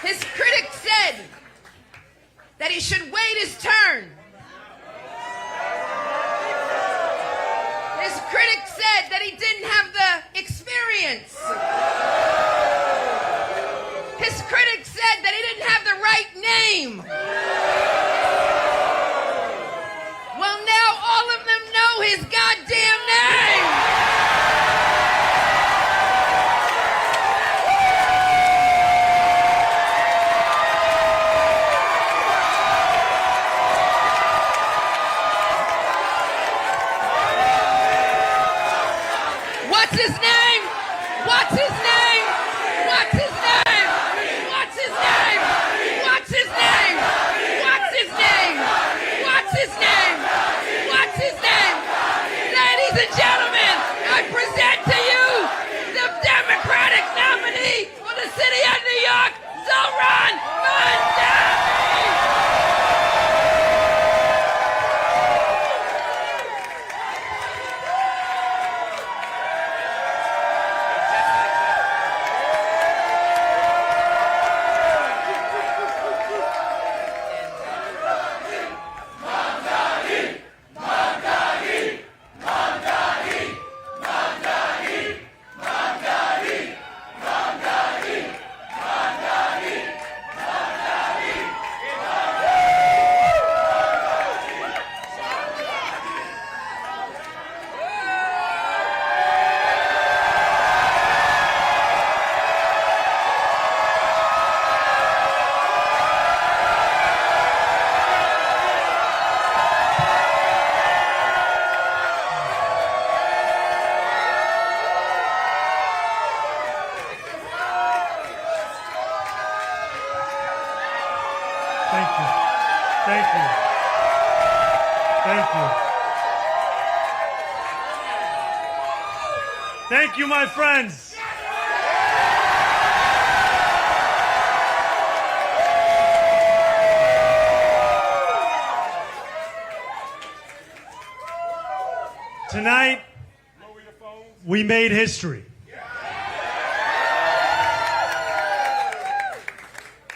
His critics said that he should wait his turn. His critics said that he didn't have the experience. His critics said that he didn't have the right name. Well, now all of them know his goddamn name. What's his name? What's his name? What's his name? What's his name? What's his name? What's his name? What's his name? What's his name? Ladies and gentlemen, I present to you the Democratic nominee for the city of New York, Zohran Mamdani! Thank you. Thank you. Thank you. Thank you, my friends. Tonight, we made history.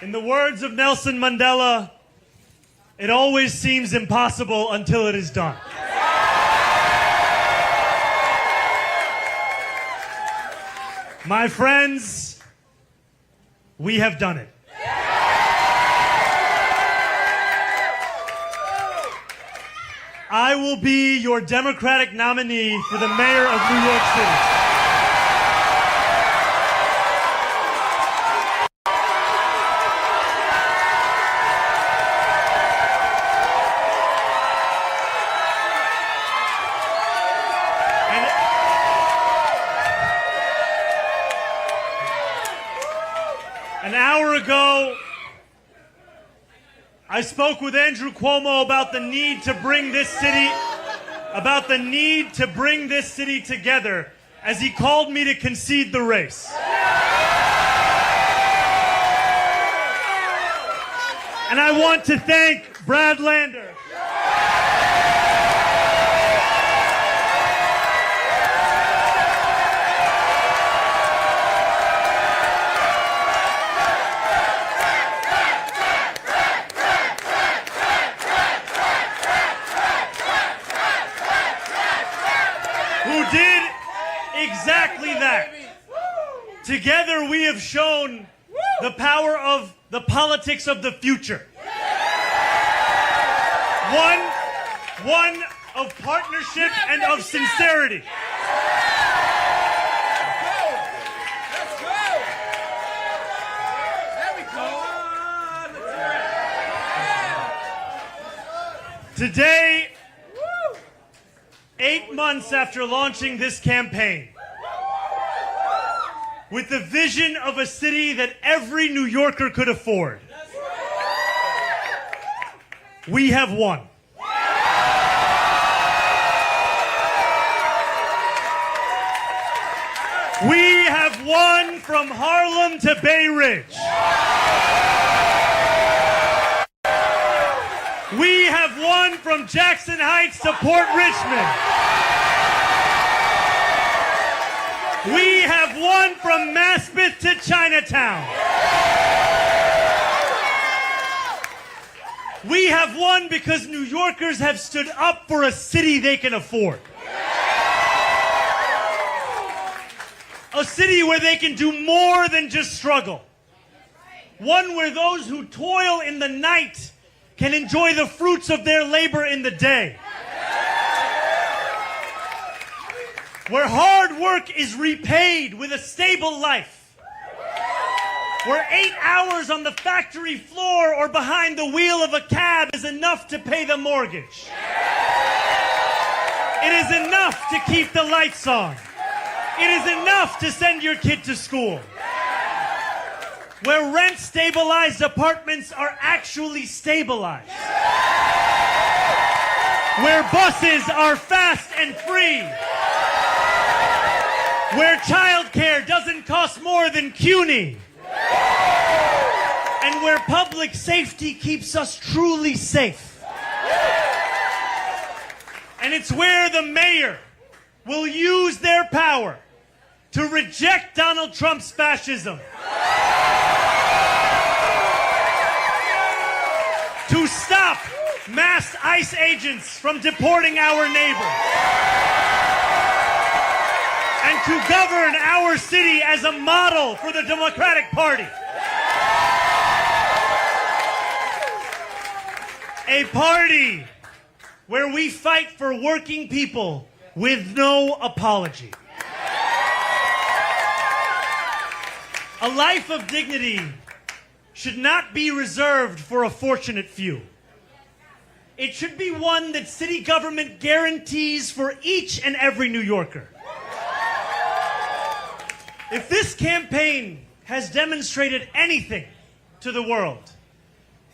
In the words of Nelson Mandela, it always seems impossible until it is done. My friends, we have done it. I will be your Democratic nominee for the mayor of New York City. An hour ago, I spoke with Andrew Cuomo about the need to bring this city together as he called me to concede the race. And I want to thank Brad Lander. Who did exactly that. Together we have shown the power of the politics of the future. One of partnership and of sincerity. Today, 8 months after launching this campaign, with the vision of a city that every New Yorker could afford, we have won. We have won from Harlem to Bay Ridge. We have won from Jackson Heights to Port Richmond. We have won from Maspeth to Chinatown. have won because New Yorkers have stood up for a city they can afford. A city where they can do more than just struggle. One where those who toil in the night can enjoy the fruits of their labor in the day. Where hard work is repaid with a stable life. Where 8 hours on the factory floor or behind the wheel of a cab is enough to pay the mortgage. It is enough to keep the lights on. It is enough to send your kid to school. Where rent-stabilized apartments are actually stabilized. Where buses are fast and free. Where childcare doesn't cost more than CUNY. And where public safety keeps us truly safe. And it's where the mayor will use their power to reject Donald Trump's fascism. To stop mass ICE agents from deporting our neighbors. And to govern our city as a model for the Democratic Party. A party where we fight for working people with no apology. A life of dignity should not be reserved for a fortunate few. It should be one that city government guarantees for each and every New Yorker. If this campaign has demonstrated anything to the world,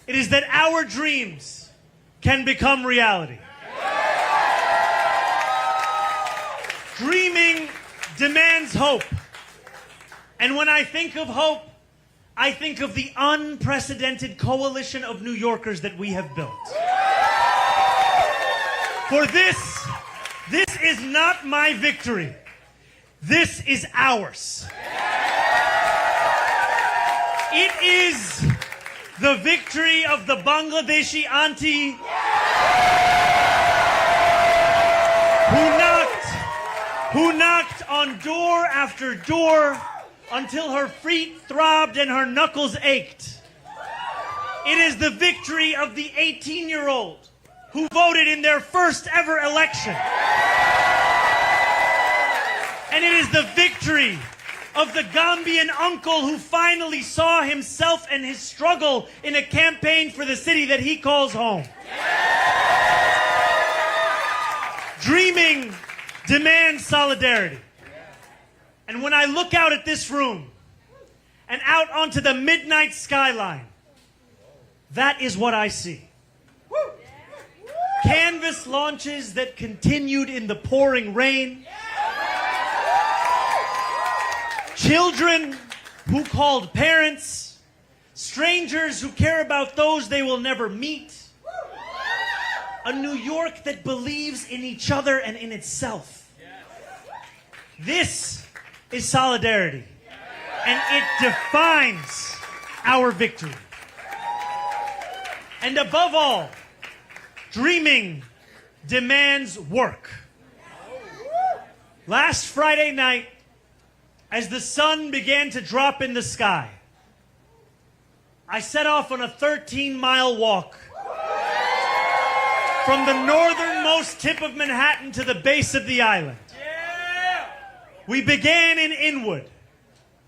it is that our dreams can become reality. Dreaming demands hope. And when I think of hope, I think of the unprecedented coalition of New Yorkers that we have built. For this is not my victory. This is ours. It is the victory of the Bangladeshi auntie who knocked on door after door until her feet throbbed and her knuckles ached. It is the victory of the 18-year-old who voted in their first ever election. And it is the victory of the Gambian uncle who finally saw himself and his struggle in a campaign for the city that he calls home. Dreaming demands solidarity. And when I look out at this room and out onto the midnight skyline, that is what I see. Canvas launches that continued in the pouring rain. Children who called parents. Strangers who care about those they will never meet. A New York that believes in each other and in itself. This is solidarity. And it defines our victory. And above all, dreaming demands work. Last Friday night, as the sun began to drop in the sky, I set off on a 13-mile walk from the northernmost tip of Manhattan to the base of the island. We began in Inwood,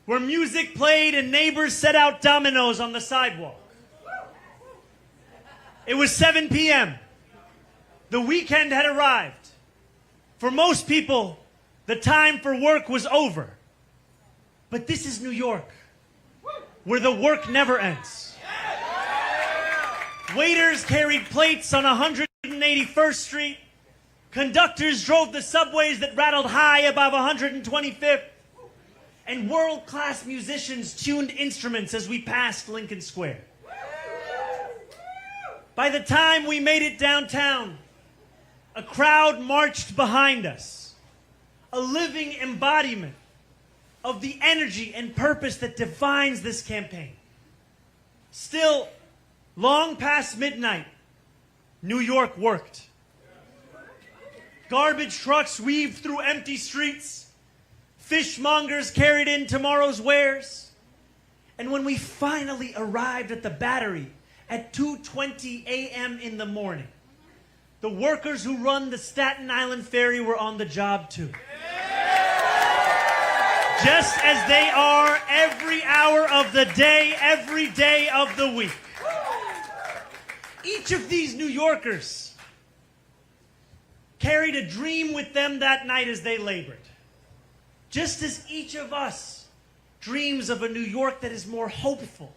where music played and neighbors set out dominoes on the sidewalk. It was 7 p.m. The weekend had arrived. For most people, the time for work was over. But this is New York, where the work never ends. Waiters carried plates on 181st Street. Conductors drove the subways that rattled high above 125th. And world-class musicians tuned instruments as we passed Lincoln Square. By the time we made it downtown, a crowd marched behind us, a living embodiment of the energy and purpose that defines this campaign. Still, long past midnight, New York worked. Garbage trucks weaved through empty streets. Fishmongers carried in tomorrow's wares. And when we finally arrived at the Battery at 2:20 a.m. in the morning, the workers who run the Staten Island Ferry were on the job too. Just as they are every hour of the day, every day of the week. Each of these New Yorkers carried a dream with them that night as they labored. Just as each of us dreams of a New York that is more hopeful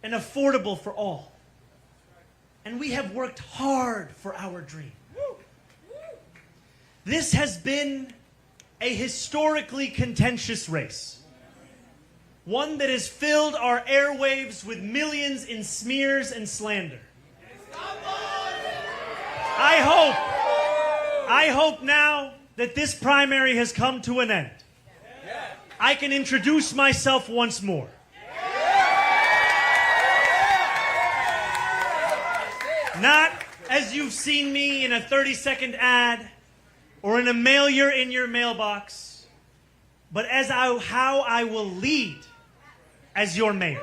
and affordable for all. And we have worked hard for our dream. This has been a historically contentious race. One that has filled our airwaves with millions in smears and slander. I hope now that this primary has come to an end. I can introduce myself once more. Not as you've seen me in a 30-second ad or in a mailer in your mailbox, but as how I will lead as your mayor.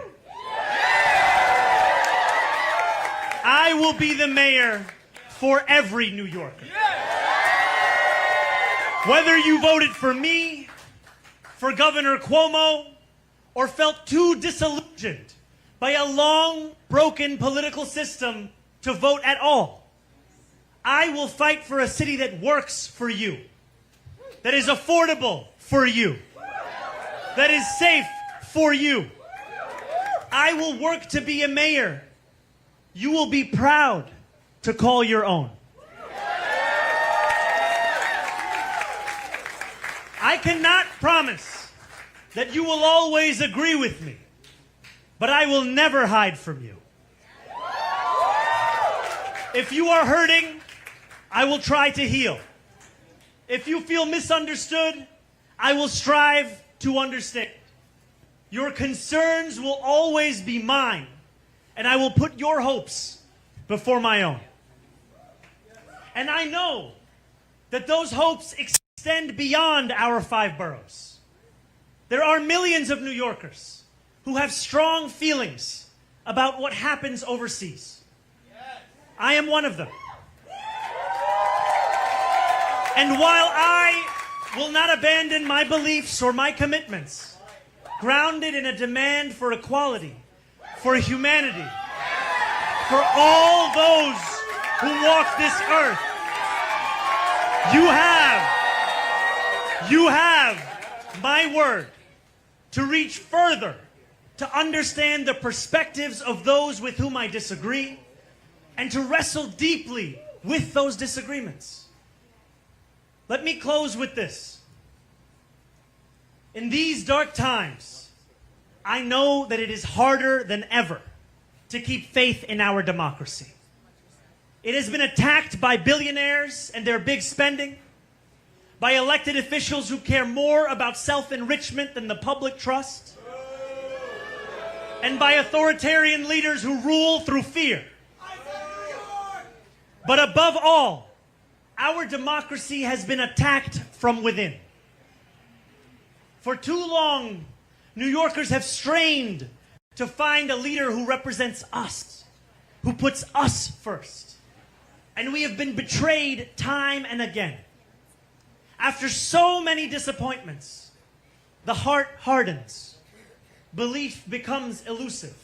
I will be the mayor for every New Yorker. Whether you voted for me, for Governor Cuomo, or felt too disillusioned by a long, broken political system to vote at all, I will fight for a city that works for you, that is affordable for you, that is safe for you. I will work to be a mayor you will be proud to call your own. I cannot promise that you will always agree with me, but I will never hide from you. If you are hurting, I will try to heal. If you feel misunderstood, I will strive to understand. Your concerns will always be mine, and I will put your hopes before my own. And I know that those hopes extend beyond our 5 boroughs. There are millions of New Yorkers who have strong feelings about what happens overseas. I am one of them. And while I will not abandon my beliefs or my commitments, grounded in a demand for equality, for humanity, for all those who walk this earth, you have my word to reach further, to understand the perspectives of those with whom I disagree, and to wrestle deeply with those disagreements. Let me close with this. In these dark times, I know that it is harder than ever to keep faith in our democracy. It has been attacked by billionaires and their big spending, by elected officials who care more about self-enrichment than the public trust, and by authoritarian leaders who rule through fear. But above all, our democracy has been attacked from within. For too long, New Yorkers have strained to find a leader who represents us, who puts us first. And we have been betrayed time and again. After so many disappointments, the heart hardens. Belief becomes elusive.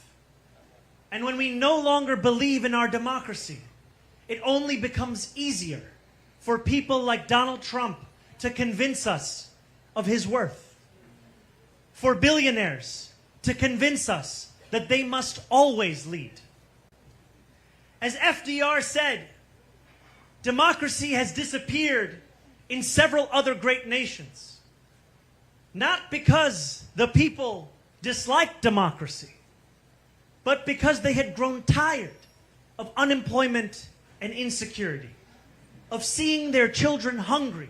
And when we no longer believe in our democracy, it only becomes easier for people like Donald Trump to convince us of his worth. For billionaires to convince us that they must always lead. As FDR said, democracy has disappeared in several other great nations. Not because the people disliked democracy, but because they had grown tired of unemployment and insecurity, of seeing their children hungry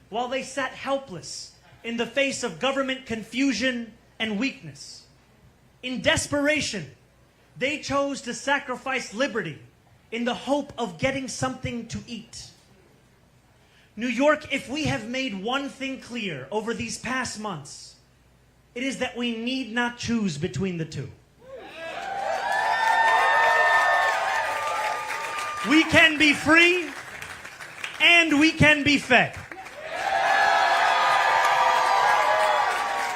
while they sat helpless in the face of government confusion and weakness. In desperation, they chose to sacrifice liberty in the hope of getting something to eat. New York, if we have made one thing clear over these past months, it is that we need not choose between the two. We can be free and we can be fed.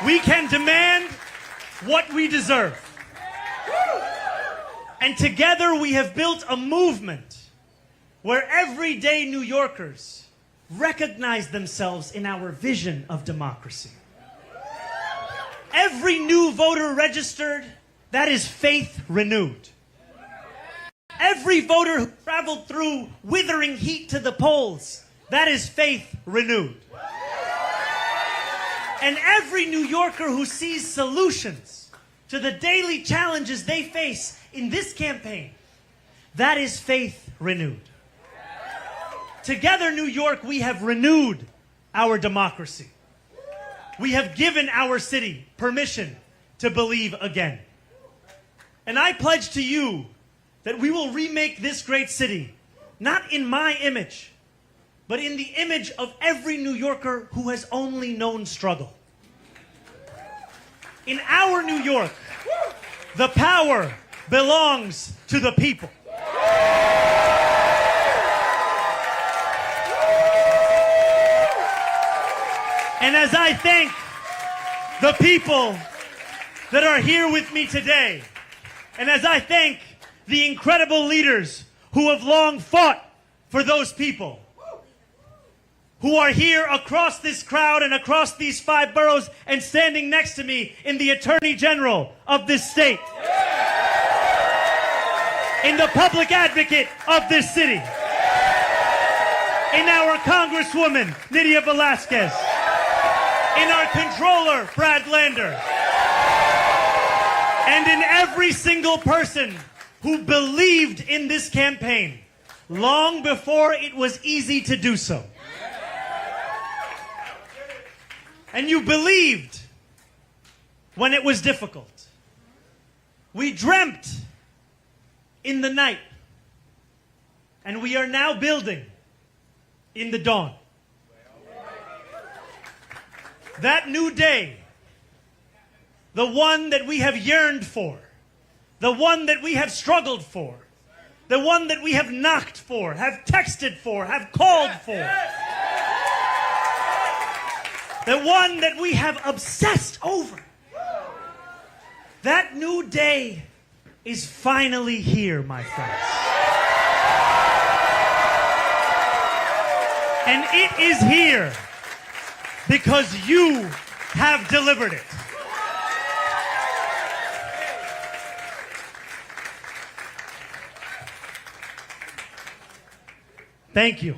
We can demand what we deserve. And together we have built a movement where everyday New Yorkers recognize themselves in our vision of democracy. Every new voter registered, that is faith renewed. Every voter who traveled through withering heat to the polls, that is faith renewed. And every New Yorker who sees solutions to the daily challenges they face in this campaign, that is faith renewed. Together, New York, we have renewed our democracy. We have given our city permission to believe again. And I pledge to you that we will remake this great city, not in my image, but in the image of every New Yorker who has only known struggle. In our New York, the power belongs to the people. And as I thank the people that are here with me today, and as I thank the incredible leaders who have long fought for those people, who are here across this crowd and across these 5 boroughs and standing next to me in the Attorney General of this state, in the Public Advocate of this city, in our Congresswoman, Nydia Velasquez, in our Controller, Brad Lander, and in every single person who believed in this campaign long before it was easy to do so. And you believed when it was difficult. We dreamt in the night, and we are now building in the dawn. That new day, the one that we have yearned for, the one that we have struggled for, the one that we have knocked for, have texted for, have called for, the one that we have obsessed over. That new day is finally here, my friends. And it is here because you have delivered it. Thank you.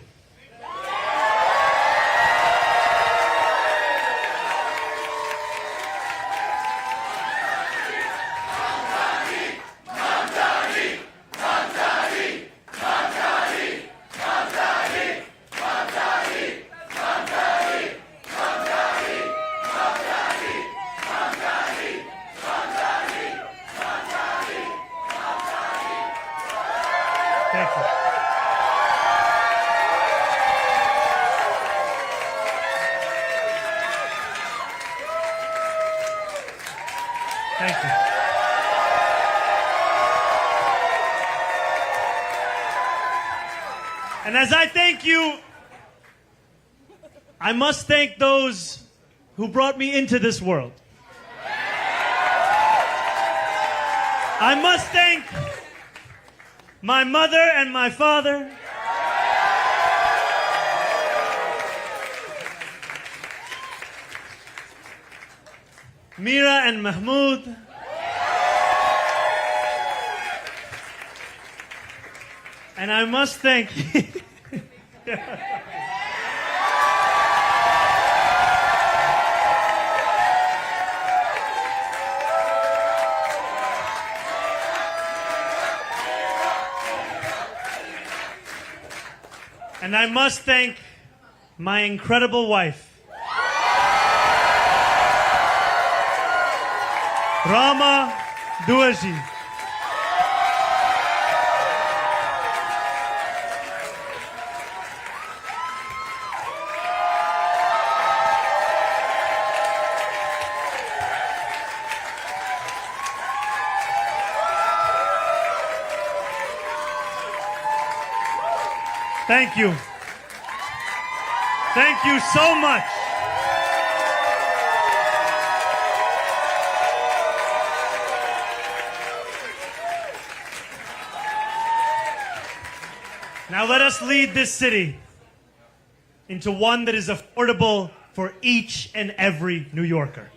Thank you. Thank you. And as I thank you, I must thank those who brought me into this world. I must thank my mother and my father. Mira and Mahmoud. And I must thank and I must thank my incredible wife, Rama Duaji. Thank you. Thank you so much. Now let us lead this city into one that is affordable for each and every New Yorker.